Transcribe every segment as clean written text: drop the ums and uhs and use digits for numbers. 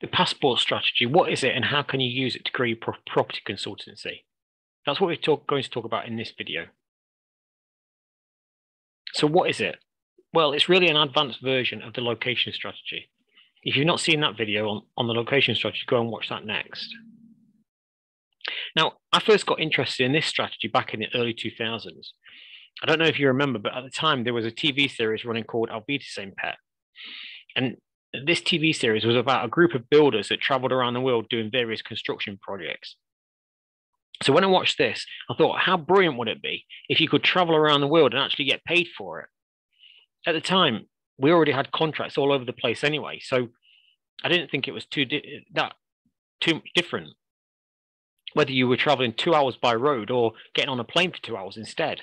The passport strategy, what is it and how can you use it to grow your property consultancy? That's what we're going to talk about in this video. So what is it? Well, it's really an advanced version of the location strategy. If you've not seen that video on the location strategy, go and watch that next. Now, I first got interested in this strategy back in the early 2000s. I don't know if you remember, but at the time there was a TV series running called I'll Be the Same Pet. And this TV series was about a group of builders that traveled around the world doing various construction projects. So when I watched this, I thought, how brilliant would it be if you could travel around the world and actually get paid for it? At the time, we already had contracts all over the place anyway, so I didn't think it was too different, whether you were traveling 2 hours by road or getting on a plane for 2 hours instead.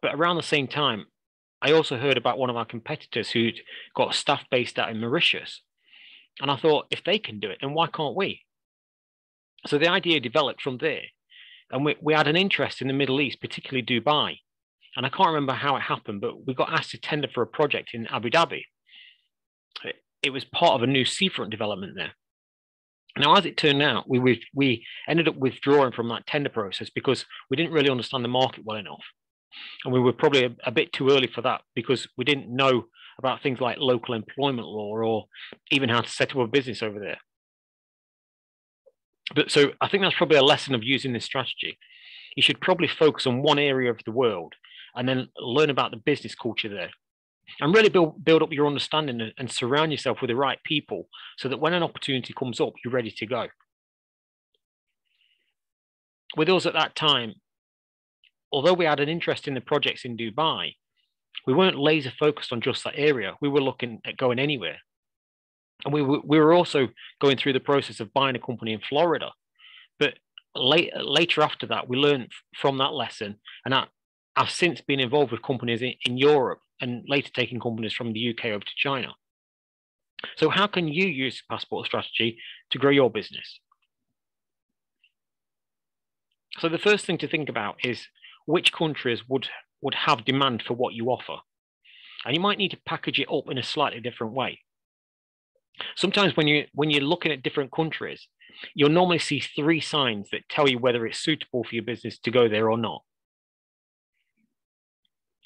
But around the same time, I also heard about one of our competitors who'd got staff based out in Mauritius. And I thought, if they can do it, then why can't we? So the idea developed from there. And we had an interest in the Middle East, particularly Dubai. And I can't remember how it happened, but we got asked to tender for a project in Abu Dhabi. It was part of a new seafront development there. Now, as it turned out, we ended up withdrawing from that tender process because we didn't really understand the market well enough. And we were probably a bit too early for that because we didn't know about things like local employment law or even how to set up a business over there. But so I think that's probably a lesson of using this strategy. You should probably focus on one area of the world and then learn about the business culture there. And really build up your understanding and surround yourself with the right people so that when an opportunity comes up, you're ready to go. With us at that time, although we had an interest in the projects in Dubai, we weren't laser focused on just that area. We were looking at going anywhere. And we were also going through the process of buying a company in Florida. But later after that, we learned from that lesson. And I've since been involved with companies in Europe and later taking companies from the UK over to China. So how can you use the passport strategy to grow your business? So the first thing to think about is which countries would have demand for what you offer. And you might need to package it up in a slightly different way. Sometimes when you're looking at different countries, you'll normally see 3 signs that tell you whether it's suitable for your business to go there or not.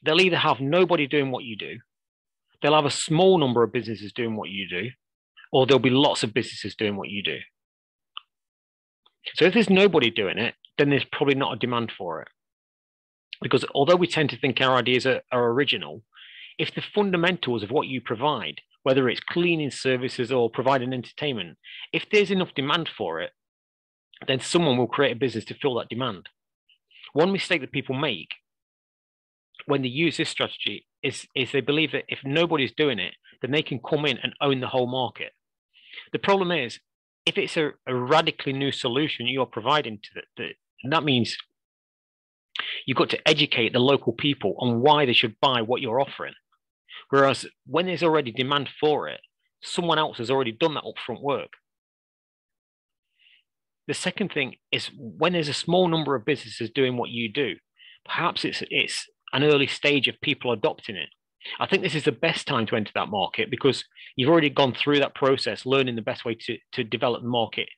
They'll either have nobody doing what you do, they'll have a small number of businesses doing what you do, or there'll be lots of businesses doing what you do. So if there's nobody doing it, then there's probably not a demand for it. Because although we tend to think our ideas are original, if the fundamentals of what you provide, whether it's cleaning services or providing entertainment, if there's enough demand for it, then someone will create a business to fill that demand. One mistake that people make when they use this strategy is they believe that if nobody's doing it, then they can come in and own the whole market. The problem is, if it's a radically new solution you're providing to it, that means you've got to educate the local people on why they should buy what you're offering. Whereas when there's already demand for it, someone else has already done that upfront work. The second thing is when there's a small number of businesses doing what you do, perhaps it's an early stage of people adopting it. I think this is the best time to enter that market because you've already gone through that process, learning the best way to develop the market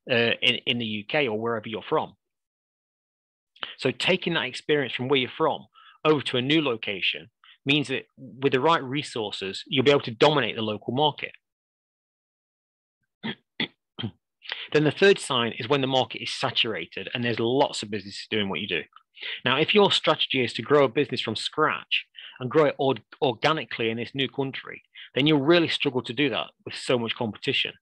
in the UK or wherever you're from. So taking that experience from where you're from over to a new location means that with the right resources, you'll be able to dominate the local market. Then the third sign is when the market is saturated and there's lots of businesses doing what you do. Now, if your strategy is to grow a business from scratch and grow it organically in this new country, then you'll really struggle to do that with so much competition.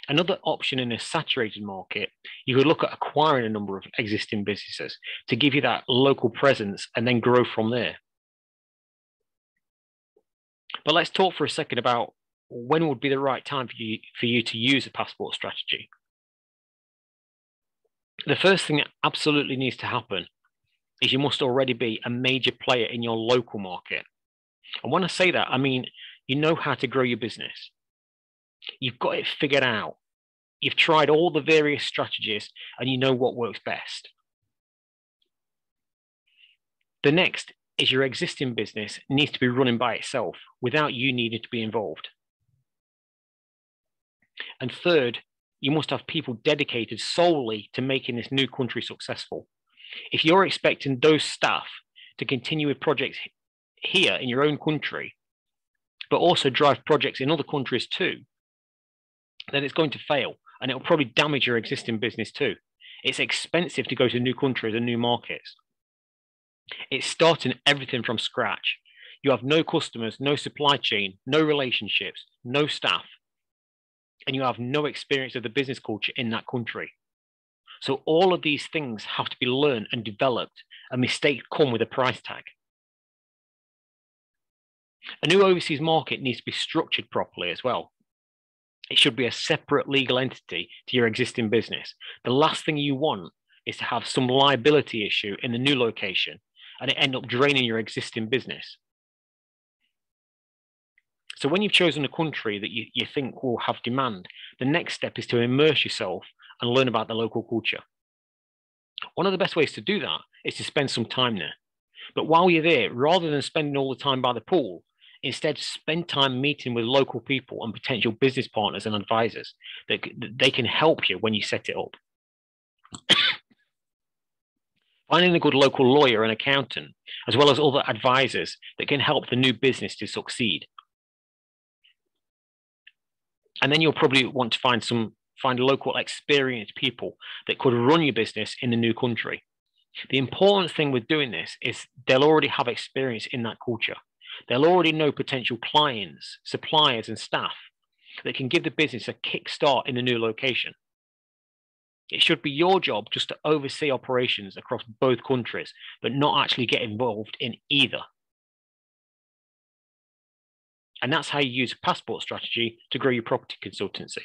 Another option in a saturated market, you could look at acquiring a number of existing businesses to give you that local presence and then grow from there. But let's talk for a second about when would be the right time for you to use a passport strategy. The first thing that absolutely needs to happen is you must already be a major player in your local market. And when I say that, I mean, you know how to grow your business. You've got it figured out. You've tried all the various strategies and you know what works best. The next is your existing business needs to be running by itself without you needing to be involved. And third, you must have people dedicated solely to making this new country successful. If you're expecting those staff to continue with projects here in your own country, but also drive projects in other countries too, then it's going to fail, and it'll probably damage your existing business too. It's expensive to go to new countries and new markets. It's starting everything from scratch. You have no customers, no supply chain, no relationships, no staff, and you have no experience of the business culture in that country. So all of these things have to be learned and developed, and mistakes come with a price tag. A new overseas market needs to be structured properly as well. It should be a separate legal entity to your existing business. The last thing you want is to have some liability issue in the new location and it end up draining your existing business. So when you've chosen a country that you think will have demand, the next step is to immerse yourself and learn about the local culture. One of the best ways to do that is to spend some time there. But while you're there, rather than spending all the time by the pool, instead spend time meeting with local people and potential business partners and advisors that they can help you when you set it up. Finding a good local lawyer and accountant, as well as other advisors that can help the new business to succeed. And then you'll probably want to find local experienced people that could run your business in the new country. The important thing with doing this is they'll already have experience in that culture. They'll already know potential clients, suppliers, and staff that can give the business a kickstart in the new location. It should be your job just to oversee operations across both countries, but not actually get involved in either. And that's how you use a passport strategy to grow your property consultancy.